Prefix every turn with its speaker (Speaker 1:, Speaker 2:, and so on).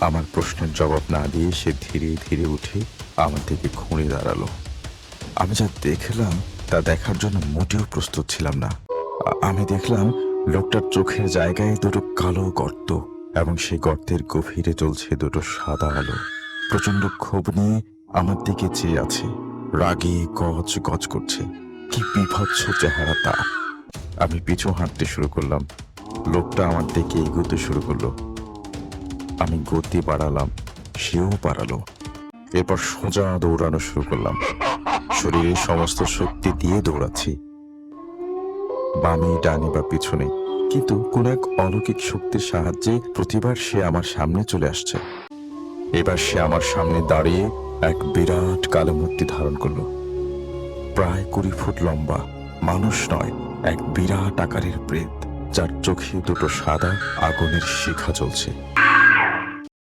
Speaker 1: আমার প্রশ্নের জবাব না দিয়ে সে ধীরে ধীরে উঠে আমার দিকে ঘুরে দাঁড়ালো। আমি যা দেখলাম তা দেখার জন্য মোটেও প্রস্তুত ছিলাম না। আমি দেখলাম লোকটার চোখের জায়গায় দুটো কালো গর্ত, এবং সেই গর্তের গভীরে জ্বলছে দুটো সাদা আলো। প্রচন্ড ক্ষোভ নিয়ে আমার দিকে চেয়ে আছে, রাগে গজ গজ করছে। কি বিভৎস চেহারা তার! আমি পিছু হাঁটতে শুরু করলাম। লোকটা আমার দিকে এগোতে শুরু করলো। আমি গতি বাড়ালাম, সেও বাড়ালো। এরপর সোজা দৌড়ানো শুরু করলাম। শরীরের সমস্ত শক্তি দিয়ে দৌড়াচ্ছি, বামে ডানে বা পিছনে, কিন্তু কোন এক অলৌকিক শক্তির সাহায্যে প্রতিবার সে আমার সামনে চলে আসছে। এবার সে আমার সামনে দাঁড়িয়ে এক বিরাট কালো মূর্তি ধারণ করলো। প্রায় 20 ফুট লম্বা, মানুষ নয়, এক বিরাট আকারের প্রেত, যার চোখে দুটো সাদা আগুনের শিখা জ্বলছে।